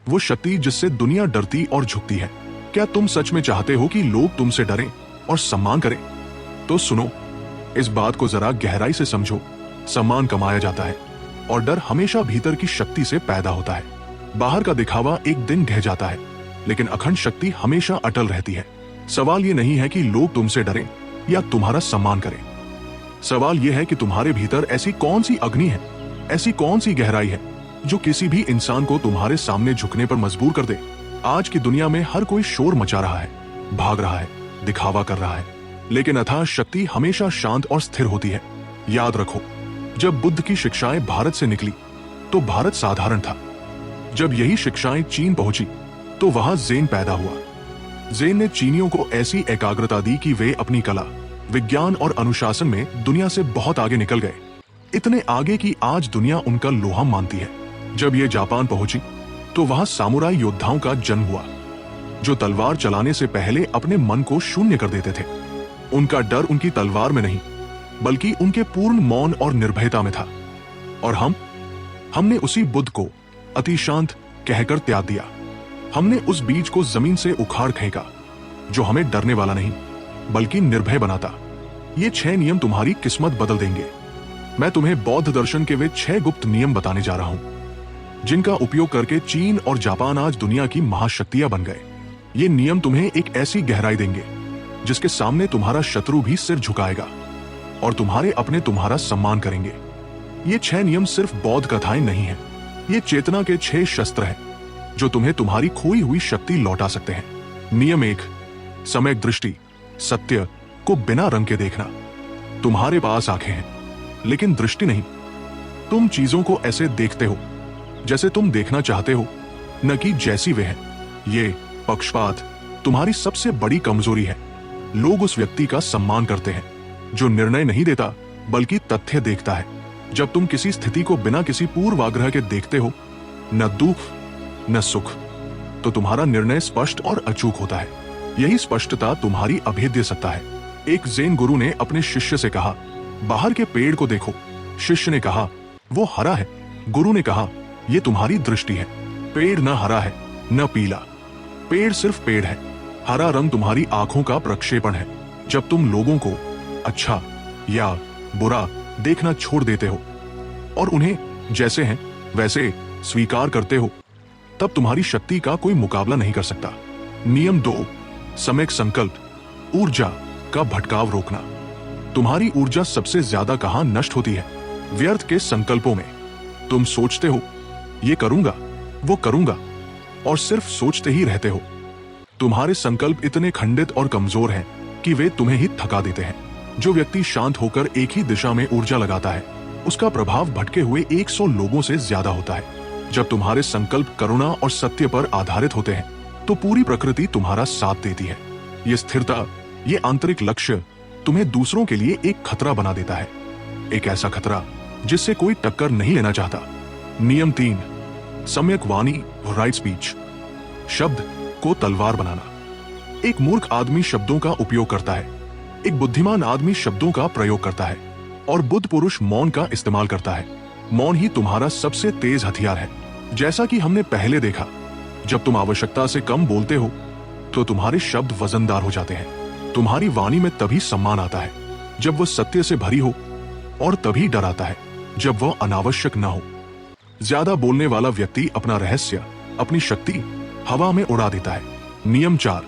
वो शक्ति जिससे दुनिया डरती और झुकती है। क्या तुम सच में चाहते हो कि लोग तुमसे डरें और सम्मान करें? तो सुनो, इस बात को जरा गहराई से समझो। सम्मान कमाया जाता है और डर हमेशा भीतर की शक्ति से पैदा होता है। बाहर का दिखावा एक दिन ढह जाता है, लेकिन अखंड शक्ति हमेशा अटल रहती है। सवाल ये नहीं है कि लोग तुमसे डरें या तुम्हारा सम्मान करें। सवाल यह है कि तुम्हारे भीतर ऐसी कौन सी अग्नि है, ऐसी कौन सी गहराई है जो किसी भी इंसान को तुम्हारे सामने झुकने पर मजबूर कर दे। आज की दुनिया में हर कोई शोर मचा रहा है, भाग रहा है, दिखावा कर रहा है, लेकिन अथाह शक्ति हमेशा शांत और स्थिर होती है। याद रखो, जब बुद्ध की शिक्षाएं भारत से निकली तो भारत साधारण था। जब यही शिक्षाएं चीन पहुंची तो वहां ज़ेन पैदा हुआ। ज़ेन ने चीनियों को ऐसी एकाग्रता दी कि वे अपनी कला, विज्ञान और अनुशासन में दुनिया से बहुत आगे निकल गए, इतने आगे कि आज दुनिया उनका लोहा मानती है। जब ये जापान पहुंची तो वहां सामुराई योद्धाओं का जन्म हुआ, जो तलवार चलाने से पहले अपने मन को शून्य कर देते थे। उनका डर उनकी तलवार में नहीं, बल्कि उनके पूर्ण मौन और निर्भयता में था। और हमने उसी बुद्ध को अति शांत कहकर त्याग दिया। हमने उस बीज को जमीन से उखाड़ फेंका जो हमें डरने वाला नहीं, बल्कि निर्भय बनाता। ये 6 नियम तुम्हारी किस्मत बदल देंगे। मैं तुम्हें बौद्ध दर्शन के वे 6 गुप्त नियम बताने जा रहा हूं, जिनका उपयोग करके चीन और जापान आज दुनिया की महाशक्तियां बन गए। ये नियम तुम्हें एक ऐसी गहराई देंगे जिसके सामने तुम्हारा शत्रु भी सिर झुकाएगा और तुम्हारे अपने तुम्हारा सम्मान करेंगे। ये 6 नियम सिर्फ बौद्ध कथाएं नहीं हैं, ये चेतना के 6 शस्त्र हैं जो तुम्हें तुम्हारी खोई हुई शक्ति लौटा सकते हैं। नियम 1, सम्यक दृष्टि। सत्य को बिना रंग के देखना। तुम्हारे पास आंखें हैं, लेकिन दृष्टि नहीं। तुम चीजों को ऐसे देखते हो जैसे तुम देखना चाहते हो, न कि जैसी वे हैं। ये पक्षपात तुम्हारी सबसे बड़ी कमजोरी है। लोग उस व्यक्ति का सम्मान करते हैं जो निर्णय नहीं देता, बल्कि तथ्य देखता है। जब तुम किसी स्थिति को बिना किसी पूर्वाग्रह के देखते हो, न दुख न सुख, तो तुम्हारा निर्णय स्पष्ट और अचूक होता है। यही स्पष्टता तुम्हारी अभेद्य सत्ता है। एक ज़ेन गुरु ने अपने शिष्य से कहा, बाहर के पेड़ को देखो। शिष्य ने कहा, वो हरा है। गुरु ने कहा, ये तुम्हारी दृष्टि है। पेड़ न हरा है न पीला, पेड़ सिर्फ पेड़ है। हरा रंग तुम्हारी आंखों का प्रक्षेपण है। जब तुम लोगों को अच्छा या बुरा देखना छोड़ देते हो और उन्हें जैसे हैं वैसे स्वीकार करते हो, तब तुम्हारी शक्ति का कोई मुकाबला नहीं कर सकता। नियम 2, सम्यक संकल्प। ऊर्जा का भटकाव रोकना। तुम्हारी ऊर्जा सबसे ज्यादा कहां नष्ट होती है? व्यर्थ के संकल्पों में। तुम सोचते हो ये करूंगा, वो करूंगा, और सिर्फ सोचते ही रहते हो। तुम्हारे संकल्प इतने खंडित और कमजोर हैं कि वे तुम्हें ही थका देते हैं। जो व्यक्ति शांत होकर एक ही दिशा में ऊर्जा लगाता है, उसका प्रभाव भटके हुए 100 लोगों से ज्यादा होता है। जब तुम्हारे संकल्प करुणा और सत्य पर आधारित होते हैं, तो पूरी प्रकृति तुम्हारा साथ देती है। ये स्थिरता, ये आंतरिक लक्ष्य तुम्हें दूसरों के लिए एक खतरा बना देता है, एक ऐसा खतरा जिससे कोई टक्कर नहीं लेना चाहता। नियम 3, सम्यक वाणी, राइट स्पीच। शब्द को तलवार बनाना। एक मूर्ख आदमी शब्दों का उपयोग करता है, एक बुद्धिमान आदमी शब्दों का प्रयोग करता है, और बुद्ध पुरुष मौन का इस्तेमाल करता है। मौन ही तुम्हारा सबसे तेज हथियार है। जैसा कि हमने पहले देखा, जब तुम आवश्यकता से कम बोलते हो तो तुम्हारे शब्द वजनदार हो जाते हैं। तुम्हारी वाणी में तभी सम्मान आता है जब वह सत्य से भरी हो, और तभी डर आता है जब वह अनावश्यक न हो। ज्यादा बोलने वाला व्यक्ति अपना रहस्य, अपनी शक्ति हवा में उड़ा देता है। नियम 4,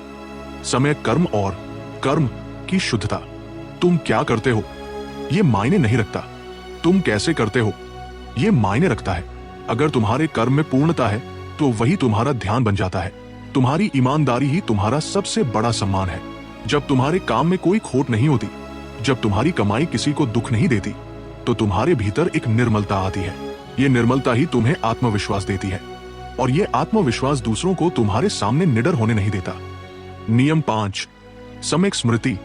समय कर्म और कर्म की शुद्धता। तुम क्या करते हो ये मायने नहीं रखता, तुम कैसे करते हो ये मायने रखता है। अगर तुम्हारे कर्म में पूर्णता है तो वही तुम्हारा ध्यान बन जाता है। तुम्हारी ईमानदारी ही तुम्हारा सबसे बड़ा सम्मान है। जब तुम्हारे काम में कोई खोट नहीं होती, जब तुम्हारी कमाई किसी को दुख नहीं देती, तो तुम्हारे भीतर एक निर्मलता आती है। ये निर्मलता ही तुम्हें आत्मविश्वास देती है, और ये आत्मविश्वास दूसरों को तुम्हारे सामने निडर होने नहीं देता। नियम 5, सम्यक स्मृति,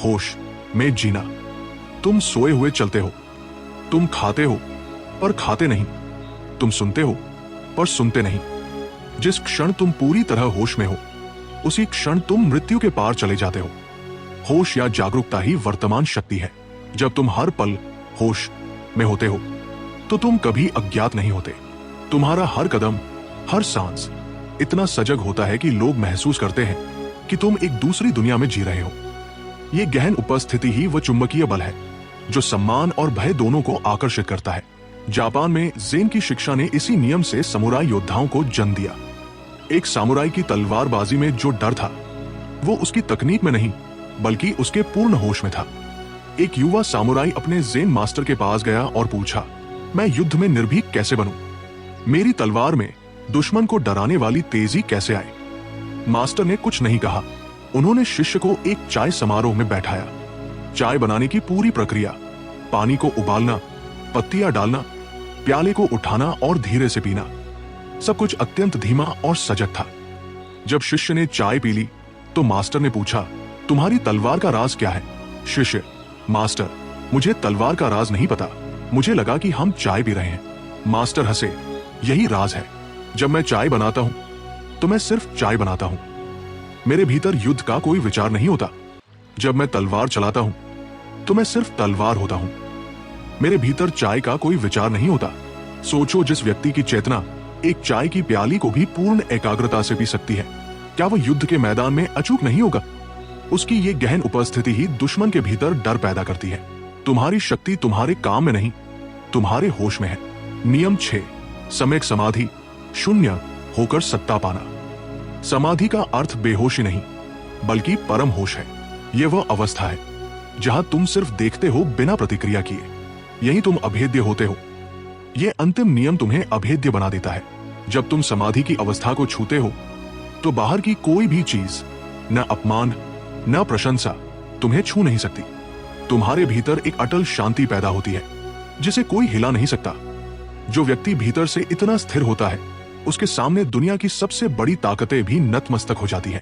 होश में जीना। तुम सोए हुए चलते हो, तुम खाते हो पर खाते नहीं, तुम सुनते हो पर सुनते नहीं। जिस क्षण तुम पूरी तरह होश में हो, उसी क्षण तुम मृत्यु के पार चले जाते हो। होश या जागरूकता ही वर्तमान शक्ति है। जब तुम हर पल होश में होते हो, तो तुम कभी अज्ञात नहीं होते। तुम्हारा हर कदम, हर सांस, इतना सजग होता है कि लोग महसूस करते हैं कि तुम एक दूसरी दुनिया में जी रहे हो। ये गहन उपस्थिति ही वह चुंबकीय बल है जो सम्मान और भय दोनों को आकर्षित करता है। जापान में ज़ेन की शिक्षा ने इसी नियम से समुराई योद्धाओं को जन्म दिया। एक सामुराई की तलवारबाजी में जो डर था वो उसकी तकनीक में नहीं बल्कि उसके पूर्ण होश में था। एक युवा सामुराई अपने ज़ेन मास्टर के पास गया और पूछा, मैं युद्ध में निर्भीक कैसे बनूं? मेरी तलवार में दुश्मन को डराने वाली तेजी कैसे आए? मास्टर ने कुछ नहीं कहा। उन्होंने शिष्य को एक चाय समारोह में बैठाया। चाय बनाने की पूरी प्रक्रिया, पानी को उबालना, पत्तियां डालना, प्याले को उठाना और धीरे से पीना, सब कुछ अत्यंत धीमा और सजग था। जब शिष्य ने चाय पी ली तो मास्टर ने पूछा, तुम्हारी तलवार का राज क्या है? शिष्य, मास्टर, मुझे तलवार का राज नहीं पता, मुझे लगा कि हम चाय पी रहे हैं। मास्टर हंसे, यही राज है। जब मैं चाय बनाता हूं तो मैं सिर्फ चाय बनाता हूं, मेरे भीतर युद्ध का कोई विचार नहीं होता। जब मैं तलवार चलाता हूं तो मैं सिर्फ तलवार होता हूं, मेरे भीतर चाय का कोई विचार नहीं होता। सोचो, जिस व्यक्ति की चेतना एक चाय की प्याली को भी पूर्ण एकाग्रता से पी सकती है, क्या वह युद्ध के मैदान में अचूक नहीं होगा? उसकी ये गहन उपस्थिति ही दुश्मन के भीतर डर पैदा करती है। तुम्हारी शक्ति तुम्हारे काम में नहीं, तुम्हारे होश में है। नियम 6, सम्यक समाधि, शून्य होकर सत्ता पाना। समाधि का अर्थ बेहोशी नहीं बल्कि परम होश है। यह वह अवस्था है जहां तुम सिर्फ देखते हो बिना प्रतिक्रिया किए। यही तुम अभेद्य होते हो। यह अंतिम नियम तुम्हें अभेद्य बना देता है। जब तुम समाधि की अवस्था को छूते हो तो बाहर की कोई भी चीज, न अपमान न प्रशंसा, तुम्हें छू नहीं सकती। तुम्हारे भीतर एक अटल शांति पैदा होती है जिसे कोई हिला नहीं सकता। जो व्यक्ति भीतर से इतना स्थिर होता है उसके सामने दुनिया की सबसे बड़ी ताकतें भी नतमस्तक हो जाती हैं।